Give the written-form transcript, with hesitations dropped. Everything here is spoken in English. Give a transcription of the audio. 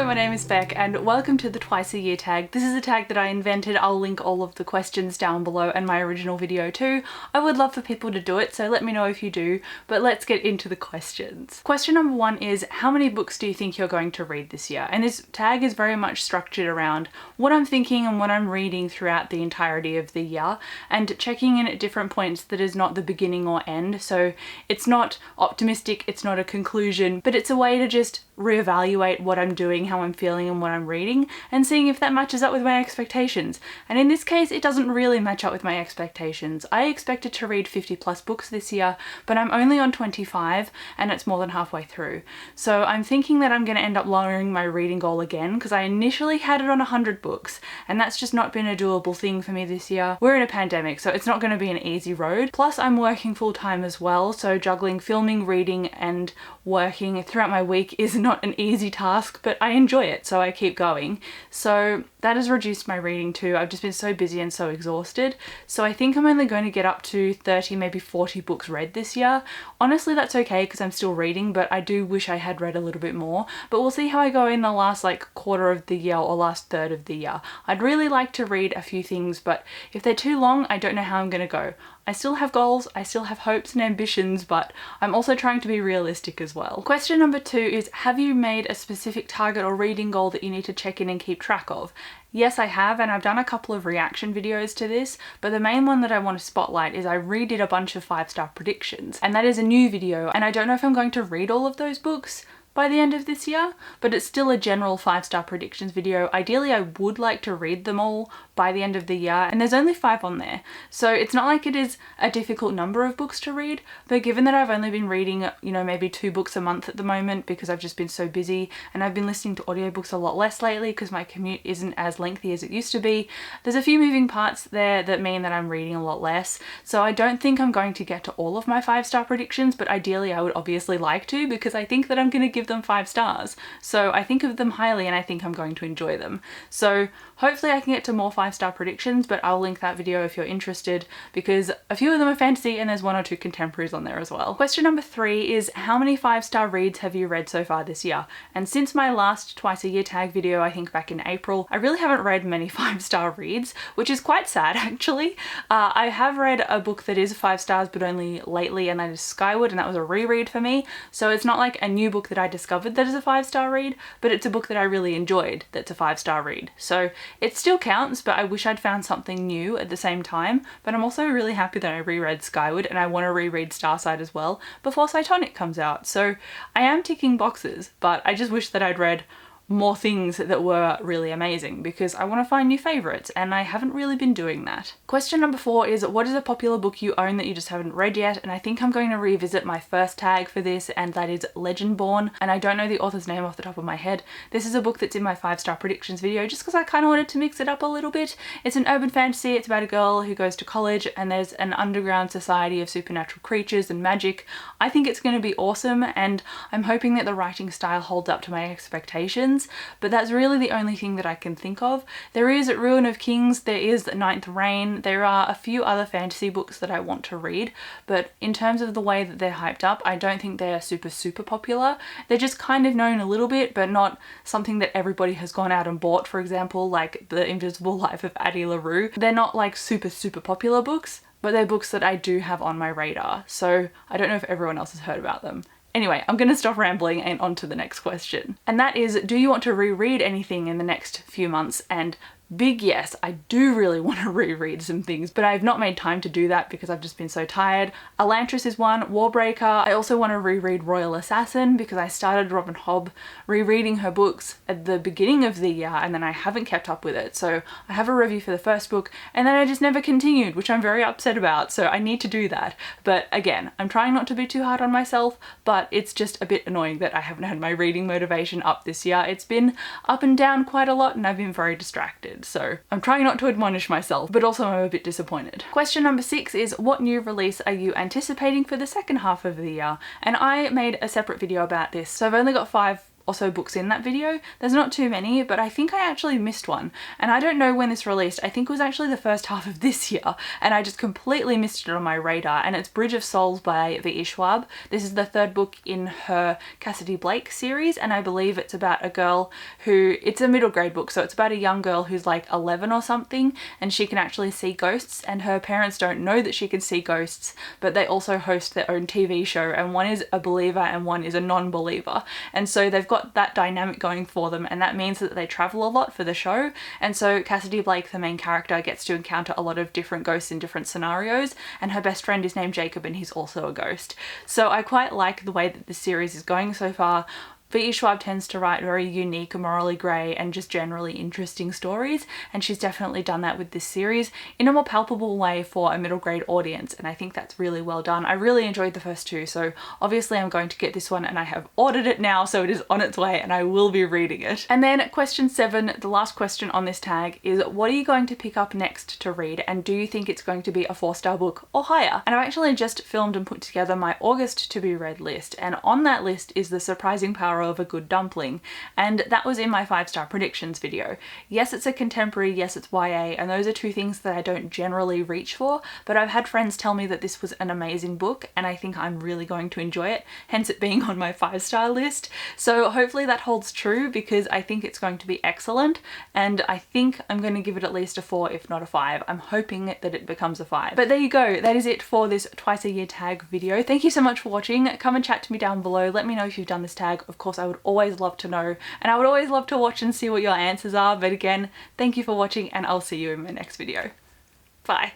my name is Beck and welcome to the twice a year tag. This is a tag that I invented. I'll link all of the questions down below and my original video too. I would love for people to do it, so let me know if you do, but let's get into the questions. Question number one is, how many books do you think you're going to read this year? And this tag is very much structured around what I'm thinking and what I'm reading throughout the entirety of the year, and checking in at different points that is not the beginning or end. So it's not optimistic, it's not a conclusion, but it's a way to just reevaluate what I'm doing, how I'm feeling and what I'm reading, and seeing if that matches up with my expectations. And in this case, it doesn't really match up with my expectations. I expected to read 50 plus books this year, but I'm only on 25 and it's more than halfway through. So I'm thinking that I'm going to end up lowering my reading goal again, because I initially had it on 100 books and that's just not been a doable thing for me this year. We're in a pandemic, so it's not going to be an easy road. Plus I'm working full time as well, so juggling filming, reading and working throughout my week is not an easy task, but I enjoy it, so I keep going. So that has reduced my reading too. I've just been so busy and so exhausted. So I think I'm only going to get up to 30, maybe 40 books read this year. Honestly, that's okay because I'm still reading, but I do wish I had read a little bit more. But we'll see how I go in the last quarter of the year or last third of the year. I'd really like to read a few things, but if they're too long, I don't know how I'm going to go. I still have goals, I still have hopes and ambitions, but I'm also trying to be realistic as well. Question number two is, have you made a specific target or reading goal that you need to check in and keep track of? Yes, I have, and I've done a couple of reaction videos to this, but the main one that I want to spotlight is I redid a bunch of 5-star predictions, and that is a new video, and I don't know if I'm going to read all of those books by the end of this year, but it's still a general 5-star predictions video. Ideally, I would like to read them all by the end of the year, and there's only 5 on there. So it's not like it is a difficult number of books to read, but given that I've only been reading, maybe 2 books a month at the moment because I've just been so busy, and I've been listening to audiobooks a lot less lately because my commute isn't as lengthy as it used to be, there's a few moving parts there that mean that I'm reading a lot less. So I don't think I'm going to get to all of my 5-star predictions, but ideally I would obviously like to, because I think that I'm going to give them 5 stars. So I think of them highly and I think I'm going to enjoy them. So hopefully I can get to more 5-star predictions, but I'll link that video if you're interested, because a few of them are fantasy and there's 1 or 2 contemporaries on there as well. Question number 3 is, how many 5-star reads have you read so far this year? And since my last twice a year tag video, I think back in April, I really haven't read many 5-star reads, which is quite sad actually. I have read a book that is 5 stars but only lately, and that is Skyward, and that was a reread for me. So it's not like a new book that I discovered that is a 5-star read, but it's a book that I really enjoyed that's a 5-star read. So it still counts, but I wish I'd found something new at the same time. But I'm also really happy that I reread Skyward, and I want to reread Starside as well before Cytonic comes out. So I am ticking boxes, but I just wish that I'd read more things that were really amazing, because I want to find new favourites and I haven't really been doing that. Question number 4 is, what is a popular book you own that you just haven't read yet? And I think I'm going to revisit my first tag for this, and that is Legendborn, and I don't know the author's name off the top of my head. This is a book that's in my 5-star predictions video just because I kind of wanted to mix it up a little bit. It's an urban fantasy, it's about a girl who goes to college and there's an underground society of supernatural creatures and magic. I think it's going to be awesome, and I'm hoping that the writing style holds up to my expectations. But that's really the only thing that I can think of. There is Ruin of Kings, there is Ninth Reign, there are a few other fantasy books that I want to read, but in terms of the way that they're hyped up, I don't think they're super popular. They're just kind of known a little bit, but not something that everybody has gone out and bought, for example, like The Invisible Life of Addie LaRue. They're not like super popular books, but they're books that I do have on my radar, so I don't know if everyone else has heard about them. Anyway, I'm going to stop rambling and on to the next question. And that is, do you want to reread anything in the next few months? And big yes, I do really want to reread some things, but I've not made time to do that because I've just been so tired. Elantris is one, Warbreaker. I also want to reread Royal Assassin because I started Robin Hobb rereading her books at the beginning of the year and then I haven't kept up with it. So I have a review for the first book and then I just never continued, which I'm very upset about. So I need to do that. But again, I'm trying not to be too hard on myself, but it's just a bit annoying that I haven't had my reading motivation up this year. It's been up and down quite a lot and I've been very distracted. So I'm trying not to admonish myself, but also I'm a bit disappointed. Question number 6 is, what new release are you anticipating for the second half of the year? And I made a separate video about this, so I've only got 5 or so books in that video. There's not too many, but I think I actually missed one. And I don't know when this released. I think it was actually the first half of this year, and I just completely missed it on my radar. And it's Bridge of Souls by VIDS. This is the third book in her Cassidy Blake series, and I believe it's about a girl who, it's a middle grade book, so it's about a young girl who's like 11 or something, and she can actually see ghosts, and her parents don't know that she can see ghosts, but they also host their own TV show, and one is a believer and one is a non-believer. And so they've got that dynamic going for them, and that means that they travel a lot for the show. And so Cassidy Blake, the main character, gets to encounter a lot of different ghosts in different scenarios, and her best friend is named Jacob, and he's also a ghost. So I quite like the way that this series is going so far. V.E. tends to write very unique, morally grey, and just generally interesting stories, and she's definitely done that with this series in a more palpable way for a middle grade audience, and I think that's really well done. I really enjoyed the first two, so obviously I'm going to get this one, and I have ordered it now, so it is on its way and I will be reading it. And then question 7, the last question on this tag, is what are you going to pick up next to read, and do you think it's going to be a 4-star book or higher? And I've actually just filmed and put together my August to be read list, and on that list is The Surprising Power of a Good Dumpling, and that was in my 5-star predictions video. Yes, it's a contemporary, yes, it's YA, and those are two things that I don't generally reach for, but I've had friends tell me that this was an amazing book, and I think I'm really going to enjoy it, hence it being on my 5-star list. So hopefully that holds true, because I think it's going to be excellent, and I think I'm going to give it at least a 4, if not a 5. I'm hoping that it becomes a 5. But there you go, that is it for this twice a year tag video. Thank you so much for watching. Come and chat to me down below. Let me know if you've done this tag. Of course, I would always love to know, and I would always love to watch and see what your answers are. But again, thank you for watching, and I'll see you in my next video. Bye.